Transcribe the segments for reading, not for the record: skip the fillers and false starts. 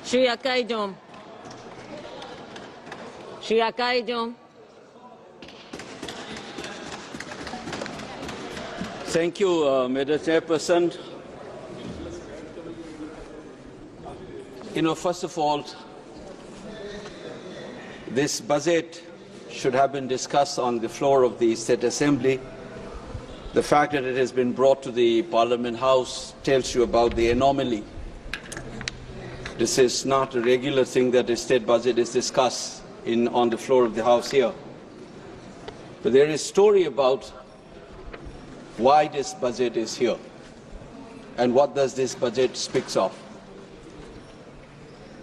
Shri Akaidom. Shri Akaidom. Thank you, Madam Chairperson. First of all, this budget should have been discussed on the floor of the State Assembly. The fact that it has been brought to the Parliament House tells you about the anomaly. This is not a regular thing that the state budget is discussed on the floor of the House here. But there is a story about why this budget is here and what does this budget speaks of.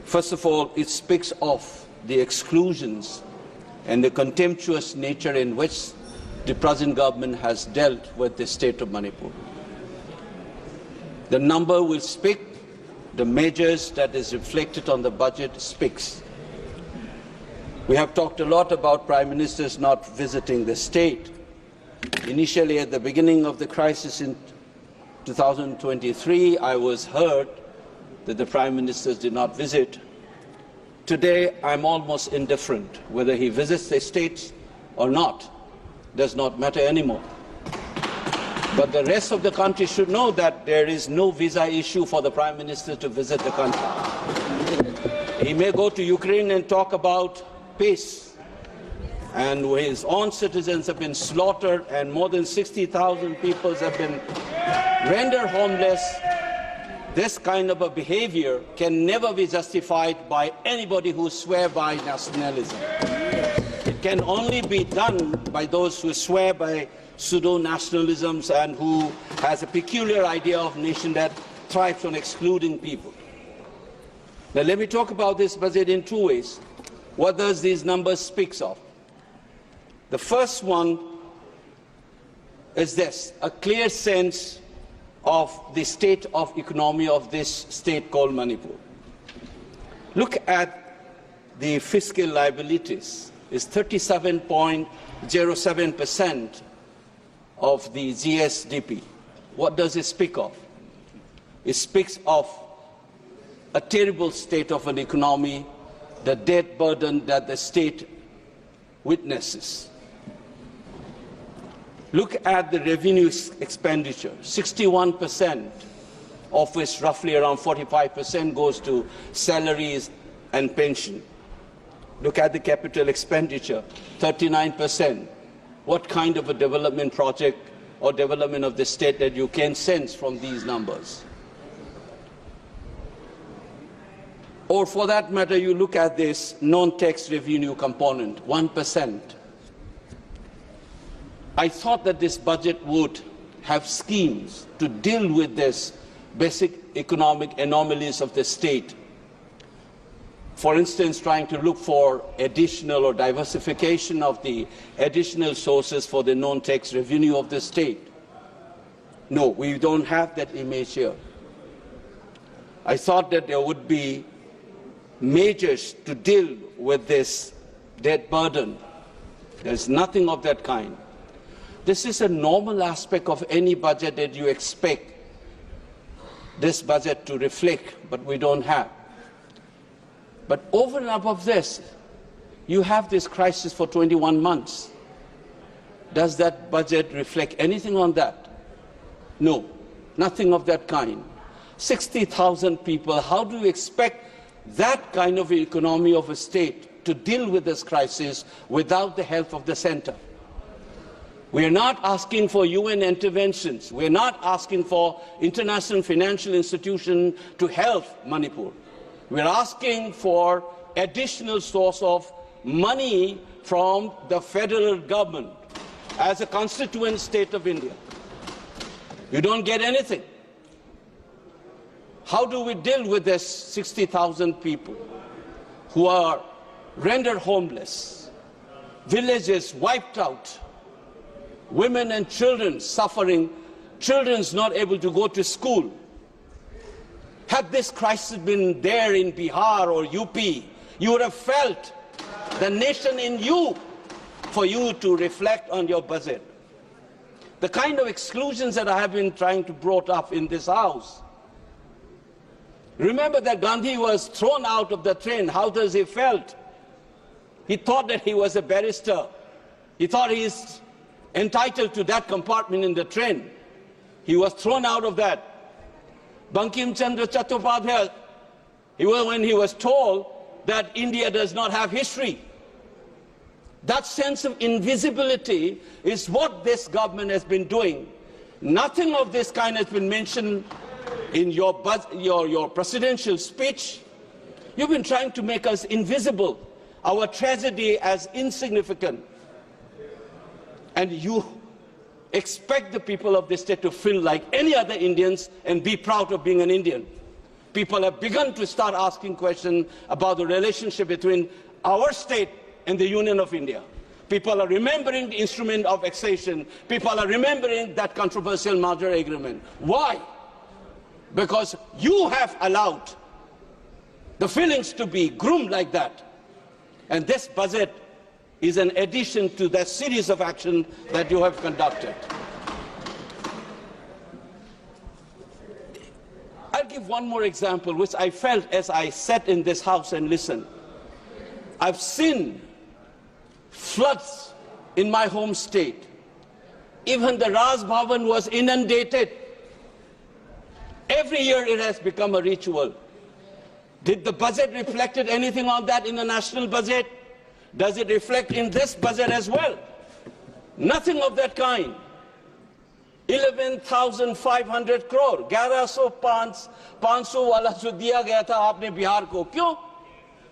First of all, it speaks of the exclusions and the contemptuous nature in which the present government has dealt with the state of Manipur. The number will speak. The measures that is reflected on the budget speaks. We have talked a lot about Prime Ministers not visiting the state. Initially, at the beginning of the crisis in 2023, I was heard that the Prime Ministers did not visit. Today, I'm almost indifferent. Whether he visits the states or not does not matter anymore. But the rest of the country should know that there is no visa issue for the Prime Minister to visit the country. He may go to Ukraine and talk about peace, and his own citizens have been slaughtered and more than 60,000 people have been rendered homeless. This kind of a behavior can never be justified by anybody who swears by nationalism. It can only be done by those who swear by pseudo-nationalisms and who has a peculiar idea of nation that thrives on excluding people. Now let me talk about this budget in two ways. What does these numbers speak of? The first one is this, a clear sense of the state of economy of this state called Manipur. Look at the fiscal liabilities. It's 37.07% of the GSDP. What does it speak of? It speaks of a terrible state of an economy, the debt burden that the state witnesses. Look at the revenue expenditure, 61%, of which roughly around 45% goes to salaries and pension. Look at the capital expenditure, 39%. What kind of a development project or development of the state that you can sense from these numbers? Or for that matter, you look at this non-tax revenue component, 1%. I thought that this budget would have schemes to deal with this basic economic anomalies of the state. For instance, trying to look for additional or diversification of the additional sources for the non-tax revenue of the state. No, we don't have that image here. I thought that there would be measures to deal with this debt burden. There's nothing of that kind. This is a normal aspect of any budget that you expect this budget to reflect, but we don't have. But over and above this, you have this crisis for 21 months. Does that budget reflect anything on that? No, nothing of that kind. 60,000 people, how do you expect that kind of economy of a state to deal with this crisis without the help of the center? We are not asking for UN interventions. We are not asking for international financial institutions to help Manipur. We are asking for additional source of money from the federal government as a constituent state of India. You don't get anything. How do we deal with this 60,000 people who are rendered homeless, villages wiped out, women and children suffering, children not able to go to school? Had this crisis been there in Bihar or UP, you would have felt the nation in you for you to reflect on your budget. The kind of exclusions that I have been trying to brought up in this House Remember that Gandhi was thrown out of the train. How does he felt? He thought that he was a barrister. He thought he is entitled to that compartment in the train. He was thrown out of that. Bankim Chandra Chattopadhyay, when he was told that India does not have history. That sense of invisibility is what this government has been doing. Nothing of this kind has been mentioned in your presidential speech. You've been trying to make us invisible, our tragedy as insignificant. And you expect the people of this state to feel like any other Indians and be proud of being an Indian. People have begun to start asking questions about the relationship between our state and the Union of India. People are remembering the instrument of accession. People are remembering that controversial merger agreement. Why? Because you have allowed the feelings to be groomed like that. And this budget is an addition to that series of action that you have conducted. I'll give one more example, which I felt as I sat in this house and listened. I've seen floods in my home state. Even the Raj Bhavan was inundated. Every year it has become a ritual. Did the budget reflect anything on that in the national budget? Does it reflect in this budget as well? Nothing of that kind. 11,500 crore, 11,500 वाला जो दिया गया था आपने बिहार को, क्यों?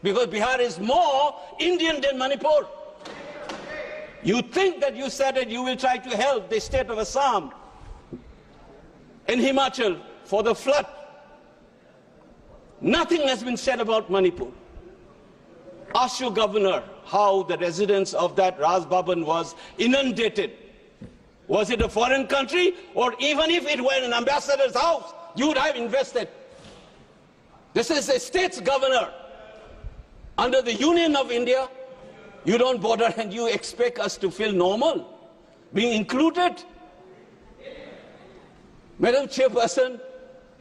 Because Bihar is more Indian than Manipur. You think that you said that you will try to help the state of Assam and Himachal for the flood. Nothing has been said about Manipur. Ask your governor how the residents of that Raj Bhavan was inundated. Was it a foreign country? Or even if it were an ambassador's house, you would have invested. This is a state's governor. Under the Union of India, you don't bother and you expect us to feel normal, being included. Madam Chairperson,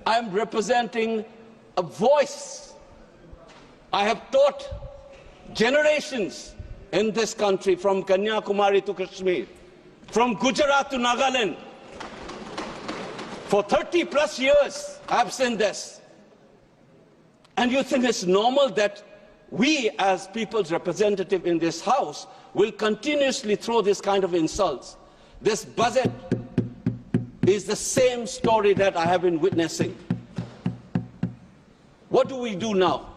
I am representing a voice. I have taught generations in this country, from Kanyakumari to Kashmir, from Gujarat to Nagaland. For 30 plus years, I've seen this. And you think it's normal that we, as people's representative in this House, will continuously throw this kind of insults? This budget is the same story that I have been witnessing. What do we do now?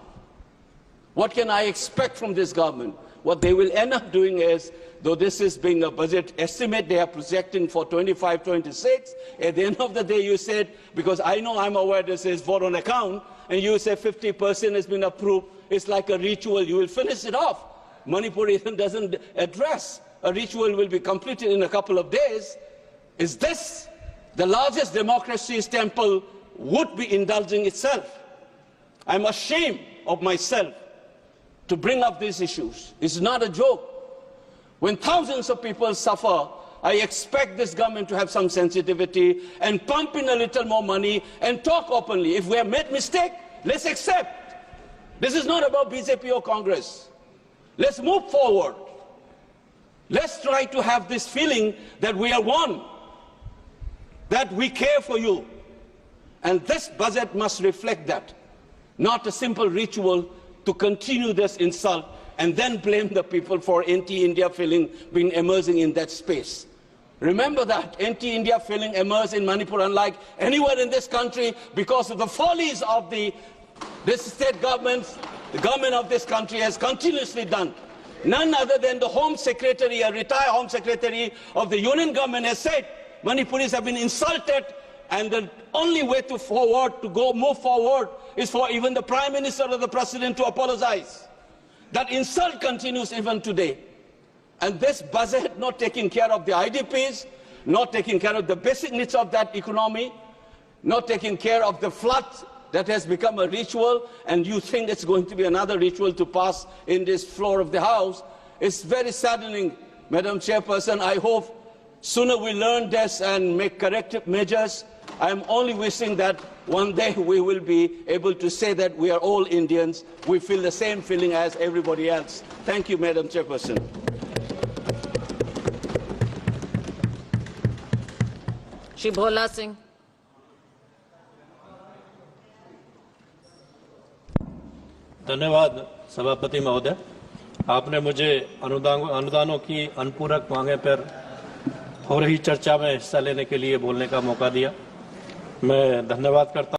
What can I expect from this government? What they will end up doing is, though this is being a budget estimate they are projecting for 25-26, at the end of the day you said, because I'm aware this is vote on account, and you say 50% has been approved, it's like a ritual, you will finish it off. Manipur even doesn't address. A ritual will be completed in a couple of days. Is this the largest democracy's temple would be indulging itself? I'm ashamed of myself to bring up these issues. It's not a joke. When thousands of people suffer, I expect this government to have some sensitivity and pump in a little more money and talk openly. If we have made mistake, let's accept. This is not about BJP or Congress. Let's move forward. Let's try to have this feeling that we are one, that we care for you. And this budget must reflect that, not a simple ritual to continue this insult and then blame the people for anti-India feeling being emerging in that space. Remember that anti-India feeling emerged in Manipur unlike anywhere in this country because of the follies of this state government. The government of this country has continuously done. None other than the Home Secretary, a retired Home Secretary of the Union government, has said Manipuris have been insulted, and the only way to move forward is for even the Prime Minister or the President to apologize. That insult continues even today. And this budget not taking care of the IDPs, not taking care of the basic needs of that economy, not taking care of the flood that has become a ritual, and you think it's going to be another ritual to pass in this floor of the House. It's very saddening, Madam Chairperson. I hope sooner we learn this and make corrective measures. I am only wishing that one day we will be able to say that we are all Indians. We feel the same feeling as everybody else. Thank you, Madam Chairperson. Shri Bhola Singh. धन्यवाद सभापति महोदय, आपने मुझे अनुदानों की अनुपूरक मांगे पर हो रही चर्चा में हिस्सा लेने के लिए बोलने का मौका दिया। मैं धन्यवाद करता हूं।